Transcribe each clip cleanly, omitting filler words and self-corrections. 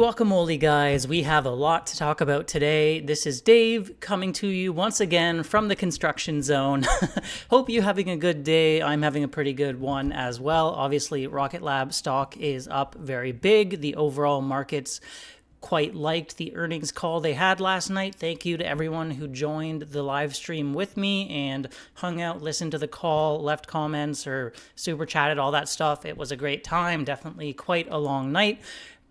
Guacamole guys, we have a lot to talk about today. This is Dave coming to you once again from the construction zone. Hope you're having a good day. I'm having a pretty good one as well. Obviously, Rocket Lab stock is up very big. The overall market's quite liked the earnings call they had last night. Thank you to everyone who joined the live stream with me and hung out, listened to the call, left comments or super chatted, all that stuff. It was a great time. Definitely quite a long night.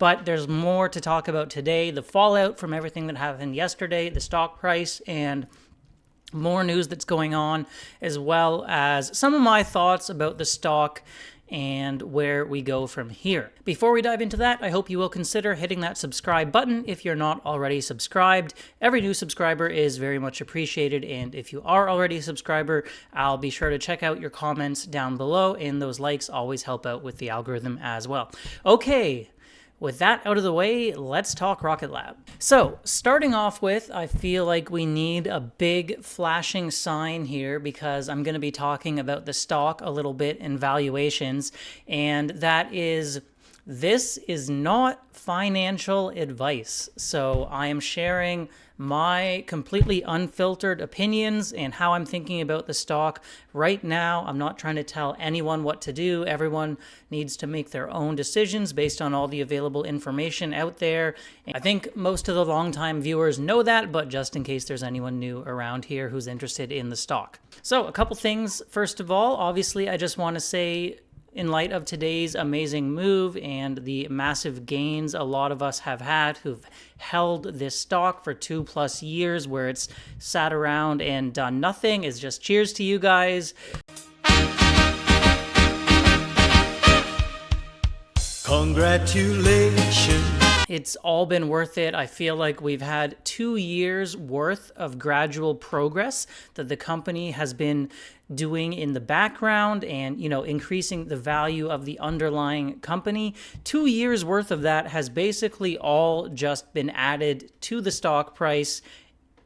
But there's more to talk about today. The fallout from everything that happened yesterday, the stock price, and more news that's going on, as well as some of my thoughts about the stock and where we go from here. Before we dive into that, I hope you will consider hitting that subscribe button if you're not already subscribed. Every new subscriber is very much appreciated, and if you are already a subscriber, I'll be sure to check out your comments down below, and those likes always help out with the algorithm as well. Okay. With that out of the way, let's talk Rocket Lab. So, starting off with, I feel like we need a big flashing sign here because I'm going to be talking about the stock a little bit and valuations, and that is, this is not financial advice. So, I am sharing my completely unfiltered opinions and how I'm thinking about the stock right now. I'm not trying to tell anyone what to do. Everyone needs to make their own decisions based on all the available information out there. And I think most of the longtime viewers know that, but just in case there's anyone new around here who's interested in the stock. So a couple things. First of all, obviously, I just want to say, in light of today's amazing move and the massive gains a lot of us have had who've held this stock for 2+ years where it's sat around and done nothing, is just cheers to you guys. Congratulations. It's all been worth it. I feel like we've had 2 years worth of gradual progress that the company has been doing in the background and, increasing the value of the underlying company. 2 years worth of that has basically all just been added to the stock price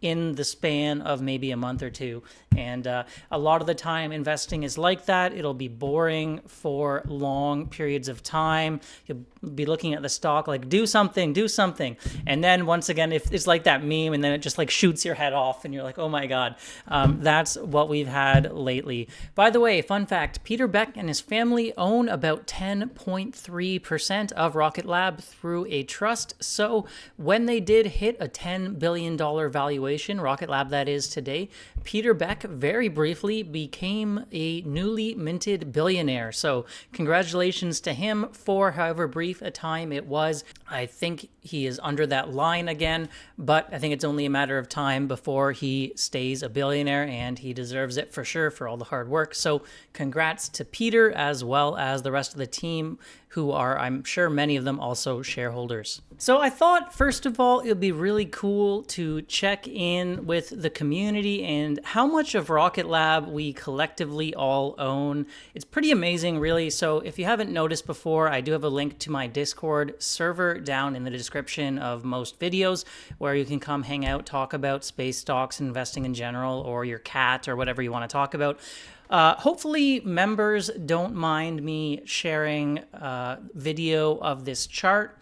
in the span of maybe a month or two. And a lot of the time investing is like that. It'll be boring for long periods of time. You'll be looking at the stock like, do something. And then once again, if it's like that meme and then it just like shoots your head off and you're like, oh my God, that's what we've had lately. By the way, fun fact, Peter Beck and his family own about 10.3% of Rocket Lab through a trust. So when they did hit a $10 billion valuation, Rocket Lab that is today, Peter Beck very briefly became a newly minted billionaire. So congratulations to him for however brief a time it was. I think he is under that line again, but I think it's only a matter of time before he stays a billionaire, and he deserves it for sure for all the hard work. So congrats to Peter as well as the rest of the team, who are, I'm sure many of them, also shareholders. So I thought, first of all, it would be really cool to check in with the community and how much of Rocket Lab we collectively all own. It's pretty amazing, really. So if you haven't noticed before, I do have a link to my Discord server down in the description of most videos where you can come hang out, talk about space stocks, investing in general, or your cat, or whatever you want to talk about. Hopefully members don't mind me sharing video of this chart,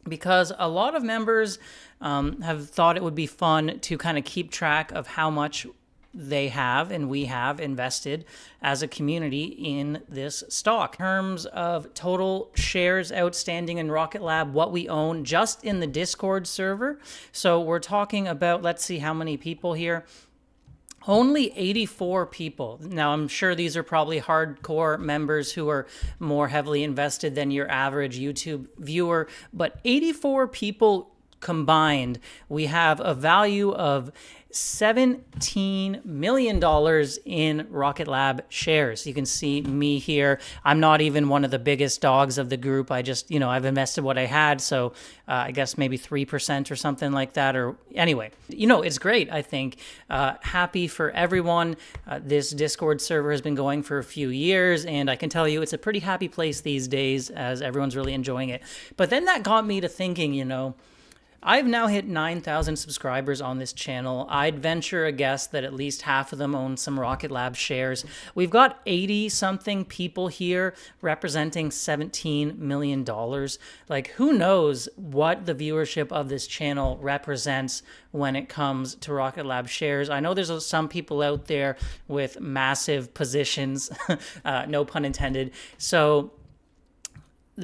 because a lot of members have thought it would be fun to kind of keep track of how much they have and we have invested as a community in this stock. In terms of total shares outstanding in Rocket Lab, what we own just in the Discord server. So we're talking about, let's see how many people here. Only 84 people. Now, I'm sure these are probably hardcore members who are more heavily invested than your average YouTube viewer, but 84 people combined, we have a value of $17 million in Rocket Lab shares. You can see me here. I'm not even one of the biggest dogs of the group. I just, I've invested what I had. So I guess maybe 3% or something like that. Or anyway, it's great, I think. Happy for everyone. This Discord server has been going for a few years, and I can tell you it's a pretty happy place these days as everyone's really enjoying it. But then that got me to thinking, I've now hit 9,000 subscribers on this channel. I'd venture a guess that at least half of them own some Rocket Lab shares. We've got 80-something people here representing $17 million. Like, who knows what the viewership of this channel represents when it comes to Rocket Lab shares. I know there's some people out there with massive positions, no pun intended. So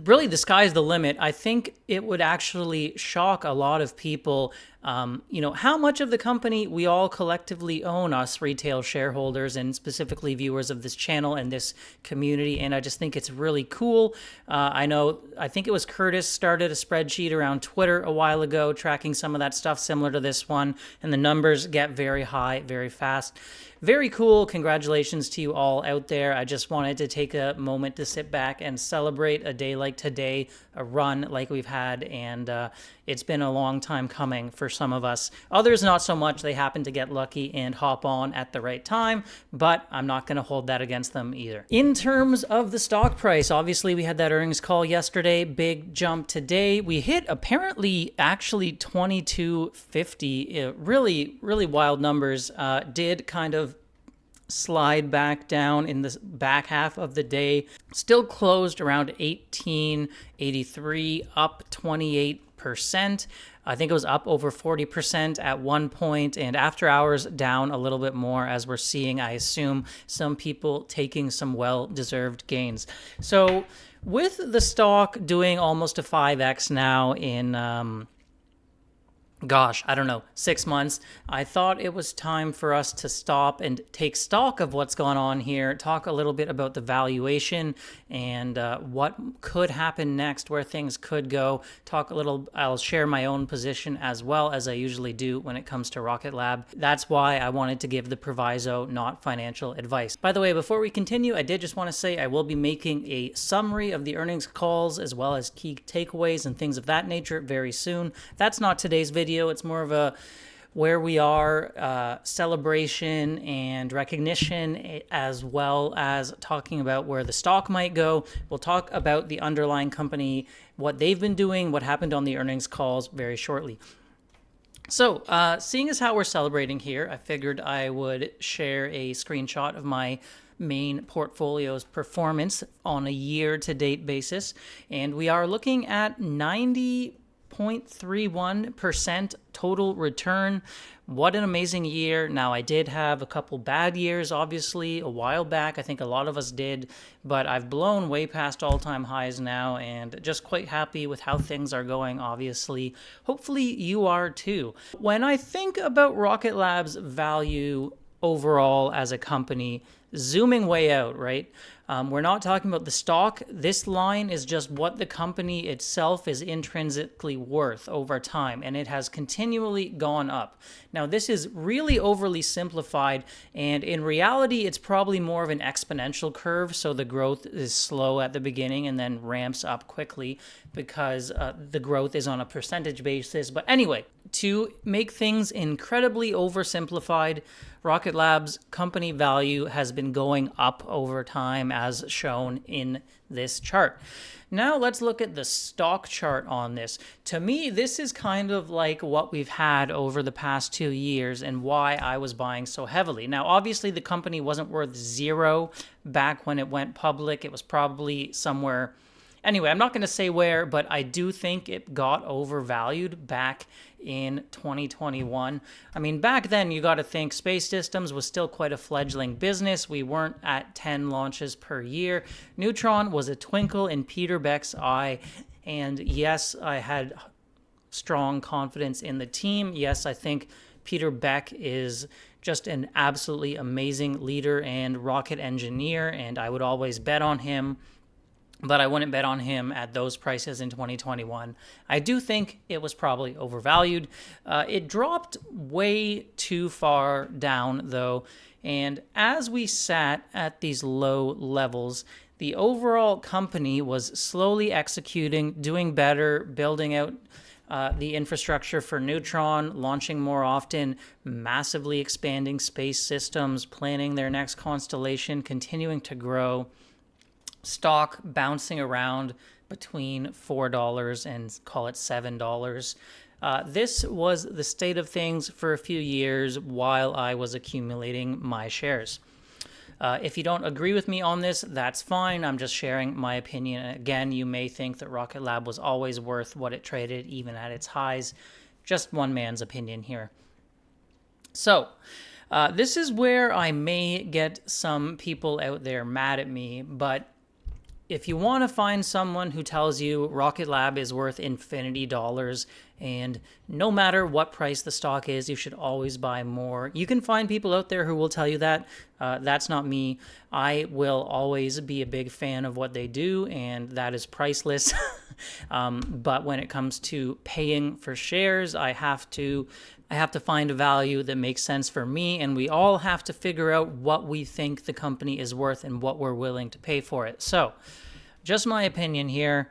really, the sky's the limit. I think it would actually shock a lot of people, how much of the company we all collectively own, us retail shareholders and specifically viewers of this channel and this community. And I just think it's really cool. I think it was Curtis started a spreadsheet around Twitter a while ago, tracking some of that stuff similar to this one. And the numbers get very high, very fast. Very cool. Congratulations to you all out there. I just wanted to take a moment to sit back and celebrate a day like today, a run like we've had, and it's been a long time coming for some of us. Others, not so much. They happen to get lucky and hop on at the right time, but I'm not going to hold that against them either. In terms of the stock price, obviously we had that earnings call yesterday, big jump today. We hit actually 22.50, really wild numbers. Did kind of slide back down in the back half of the day. Still closed around 1883, up 28%. I think it was up over 40% at one point, and after hours down a little bit more, as we're seeing, I assume, some people taking some well-deserved gains. So with the stock doing almost a 5x now in 6 months, I thought it was time for us to stop and take stock of what's going on here, talk a little bit about the valuation and what could happen next, where things could go, I'll share my own position as well, as I usually do when it comes to Rocket Lab. That's why I wanted to give the proviso, not financial advice. By the way, before we continue, I did just want to say I will be making a summary of the earnings calls as well as key takeaways and things of that nature very soon. That's not today's video. It's more of a where we are, celebration and recognition, as well as talking about where the stock might go. We'll talk about the underlying company, what they've been doing, what happened on the earnings calls very shortly. So, seeing as how we're celebrating here, I figured I would share a screenshot of my main portfolio's performance on a year-to-date basis, and we are looking at 90.31% total return. What an amazing year. Now, I did have a couple bad years, obviously, a while back. I think a lot of us did, but I've blown way past all-time highs now and just quite happy with how things are going, obviously. Hopefully, you are too. When I think about Rocket Lab's value overall as a company, zooming way out, right? We're not talking about the stock. This line is just what the company itself is intrinsically worth over time, and it has continually gone up. Now, this is really overly simplified, and in reality, it's probably more of an exponential curve, so the growth is slow at the beginning and then ramps up quickly because the growth is on a percentage basis. But anyway, to make things incredibly oversimplified, Rocket Lab's company value has been going up over time as shown in this chart. Now let's look at the stock chart on this. To me, this is kind of like what we've had over the past 2 years and why I was buying so heavily. Now, obviously, the company wasn't worth zero back when it went public. It was probably somewhere. Anyway, I'm not going to say where, but I do think it got overvalued back in 2021. I mean, back then, you got to think Space Systems was still quite a fledgling business. We weren't at 10 launches per year. Neutron was a twinkle in Peter Beck's eye. And yes, I had strong confidence in the team. Yes, I think Peter Beck is just an absolutely amazing leader and rocket engineer, and I would always bet on him. But I wouldn't bet on him at those prices in 2021. I do think it was probably overvalued. It dropped way too far down, though, and as we sat at these low levels, the overall company was slowly executing, doing better, building out the infrastructure for Neutron, launching more often, massively expanding Space Systems, planning their next constellation, continuing to grow. Stock bouncing around between $4 and call it $7. This was the state of things for a few years while I was accumulating my shares. If you don't agree with me on this, that's fine. I'm just sharing my opinion. Again, you may think that Rocket Lab was always worth what it traded, even at its highs. Just one man's opinion here. So, this is where I may get some people out there mad at me, but if you want to find someone who tells you Rocket Lab is worth infinity dollars and no matter what price the stock is, you should always buy more, you can find people out there who will tell you that. That's not me. I will always be a big fan of what they do, and that is priceless. But when it comes to paying for shares, I have to find a value that makes sense for me, and we all have to figure out what we think the company is worth and what we're willing to pay for it. So, just my opinion here.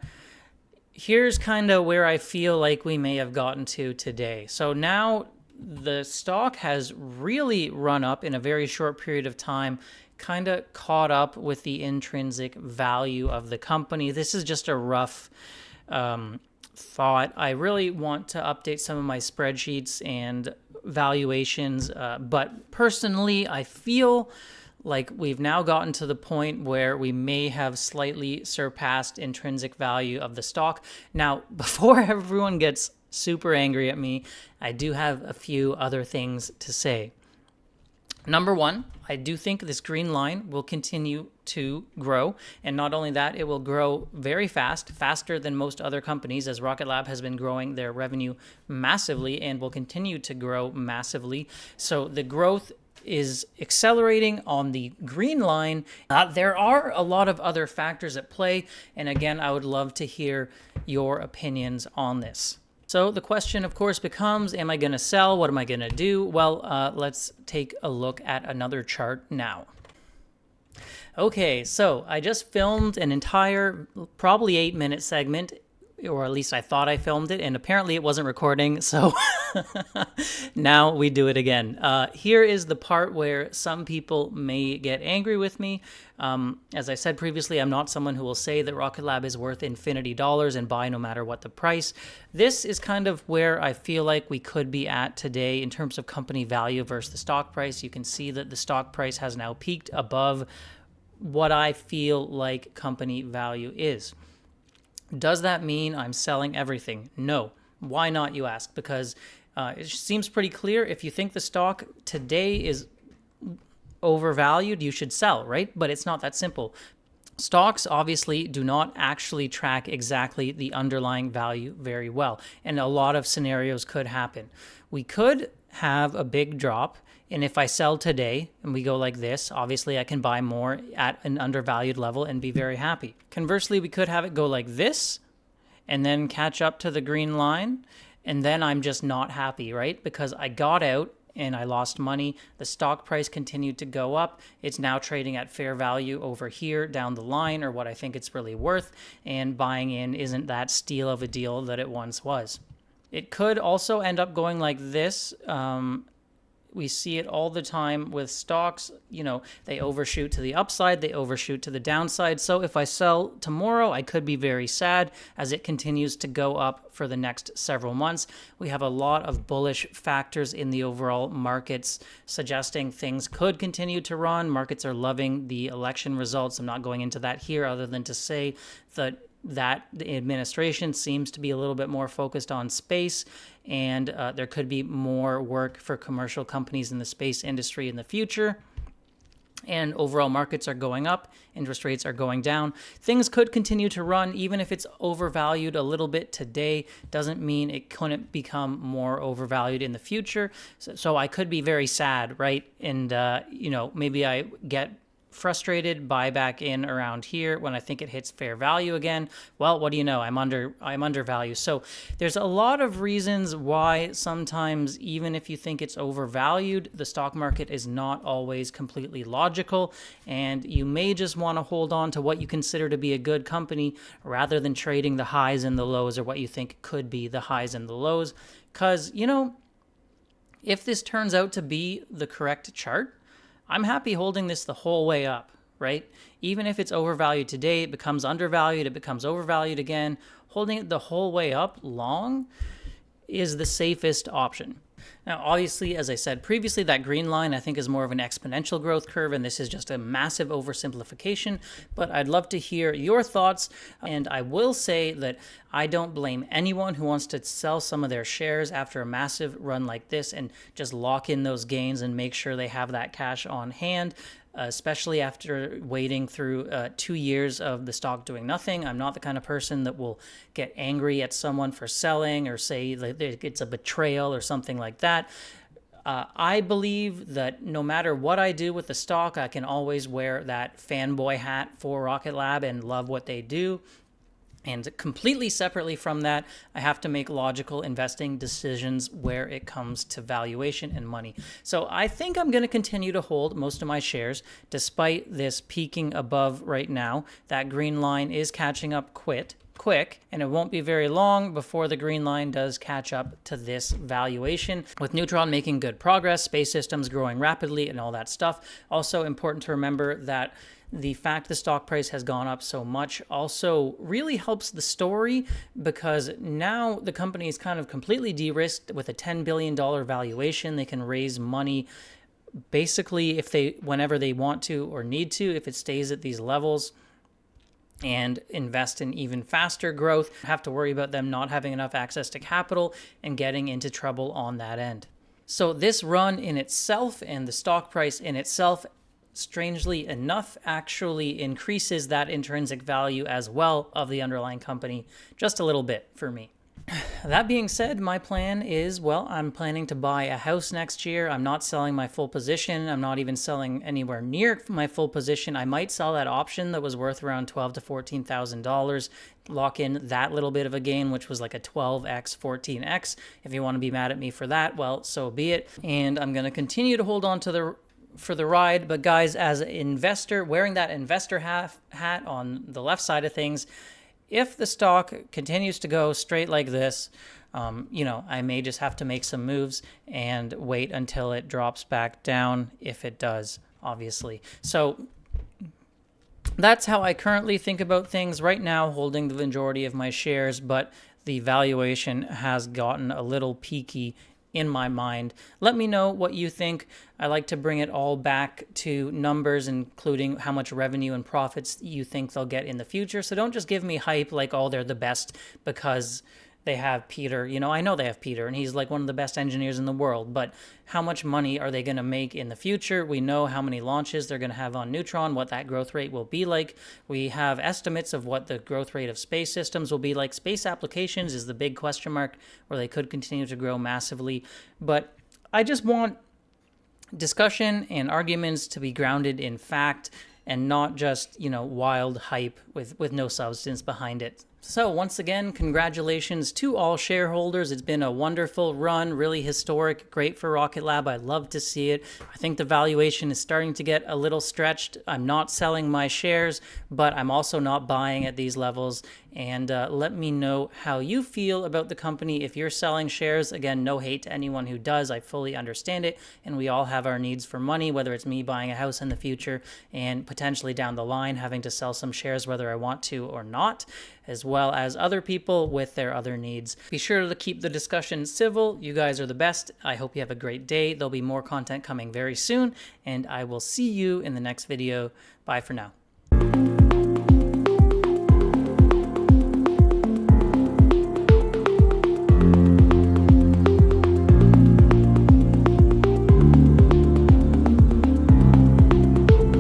Here's kind of where I feel like we may have gotten to today. So now the stock has really run up in a very short period of time, kind of caught up with the intrinsic value of the company. This is just a rough thought. I really want to update some of my spreadsheets and valuations, but personally, I feel like we've now gotten to the point where we may have slightly surpassed intrinsic value of the stock. Now, before everyone gets super angry at me, I do have a few other things to say. Number one, I do think this green line will continue to grow. And not only that, it will grow very fast, faster than most other companies, as Rocket Lab has been growing their revenue massively and will continue to grow massively. So the growth is accelerating on the green line. There are a lot of other factors at play. And again, I would love to hear your opinions on this. So the question, of course, becomes, am I going to sell? What am I going to do? Well, let's take a look at another chart now. Okay, so I just filmed an entire, probably 8-minute segment, or at least I thought I filmed it, and apparently it wasn't recording, so now we do it again. Here is the part where some people may get angry with me. As I said previously, I'm not someone who will say that Rocket Lab is worth infinity dollars and buy no matter what the price. This is kind of where I feel like we could be at today in terms of company value versus the stock price. You can see that the stock price has now peaked above what I feel like company value is. Does that mean I'm selling everything? No. Why not, you ask? Because it seems pretty clear. If you think the stock today is overvalued, you should sell, right? But it's not that simple. Stocks obviously do not actually track exactly the underlying value very well, and a lot of scenarios could happen. We could have a big drop, and if I sell today and we go like this, obviously I can buy more at an undervalued level and be very happy. Conversely, we could have it go like this and then catch up to the green line, and then I'm just not happy, right? Because I got out and I lost money. The stock price continued to go up. It's now trading at fair value over here down the line, or what I think it's really worth, and buying in isn't that steal of a deal that it once was. It could also end up going like this. We see it all the time with stocks. You know, they overshoot to the upside, they overshoot to the downside. So if I sell tomorrow, I could be very sad as it continues to go up for the next several months. We have a lot of bullish factors in the overall markets suggesting things could continue to run. Markets are loving the election results. I'm not going into that here other than to say that the administration seems to be a little bit more focused on space, and there could be more work for commercial companies in the space industry in the future. And overall markets are going up, interest rates are going down. Things could continue to run, even if it's overvalued a little bit today, doesn't mean it couldn't become more overvalued in the future. So I could be very sad, right? And, maybe I get frustrated, buy back in around here when I think it hits fair value again. Well, what do you know? I'm undervalued. So there's a lot of reasons why sometimes, even if you think it's overvalued, the stock market is not always completely logical, and you may just want to hold on to what you consider to be a good company rather than trading the highs and the lows, or what you think could be the highs and the lows. Because, if this turns out to be the correct chart, I'm happy holding this the whole way up, right? Even if it's overvalued today, it becomes undervalued, it becomes overvalued again. Holding it the whole way up long is the safest option. Now, obviously, as I said previously, that green line I think is more of an exponential growth curve, and this is just a massive oversimplification, but I'd love to hear your thoughts. And I will say that I don't blame anyone who wants to sell some of their shares after a massive run like this and just lock in those gains and make sure they have that cash on hand. Especially after waiting through 2 years of the stock doing nothing. I'm not the kind of person that will get angry at someone for selling or say that it's a betrayal or something like that. I believe that no matter what I do with the stock, I can always wear that fanboy hat for Rocket Lab and love what they do. And completely separately from that, I have to make logical investing decisions where it comes to valuation and money. So I think I'm going to continue to hold most of my shares despite this peaking above right now. That green line is catching up quick, and it won't be very long before the green line does catch up to this valuation. With Neutron making good progress, space systems growing rapidly, and all that stuff. Also important to remember that the fact the stock price has gone up so much also really helps the story, because now the company is kind of completely de-risked with a $10 billion valuation. They can raise money basically whenever they want to or need to, if it stays at these levels, and invest in even faster growth. Have to worry about them not having enough access to capital and getting into trouble on that end. So this run in itself and the stock price in itself, strangely enough, actually increases that intrinsic value as well of the underlying company just a little bit for me. That being said, my plan is, well, I'm planning to buy a house next year. I'm not selling my full position. I'm not even selling anywhere near my full position. I might sell that option that was worth around $12,000 to $14,000, lock in that little bit of a gain, which was like a 12x, 14x. If you want to be mad at me for that, well, so be it. And I'm going to continue to hold on to for the ride. But guys, as an investor, wearing that investor hat on the left side of things, if the stock continues to go straight like this, I may just have to make some moves and wait until it drops back down, if it does, obviously. So that's how I currently think about things right now, holding the majority of my shares, but the valuation has gotten a little peaky in my mind. Let me know what you think. I like to bring it all back to numbers, including how much revenue and profits you think they'll get in the future. So don't just give me hype like, oh, they're the best because they have Peter. I know they have Peter, and he's like one of the best engineers in the world, but how much money are they going to make in the future? We know how many launches they're going to have on Neutron, what that growth rate will be like. We have estimates of what the growth rate of space systems will be like. Space applications is the big question mark, where they could continue to grow massively. But I just want discussion and arguments to be grounded in fact and not just, wild hype with no substance behind it. So once again, congratulations to all shareholders. It's been a wonderful run, really historic, great for Rocket Lab. I love to see it. I think the valuation is starting to get a little stretched. I'm not selling my shares, but I'm also not buying at these levels. And let me know how you feel about the company. If you're selling shares, again, no hate to anyone who does. I fully understand it. And we all have our needs for money, whether it's me buying a house in the future and potentially down the line having to sell some shares whether I want to or not, as well as other people with their other needs. Be sure to keep the discussion civil. You guys are the best. I hope you have a great day. There'll be more content coming very soon, and I will see you in the next video. Bye for now.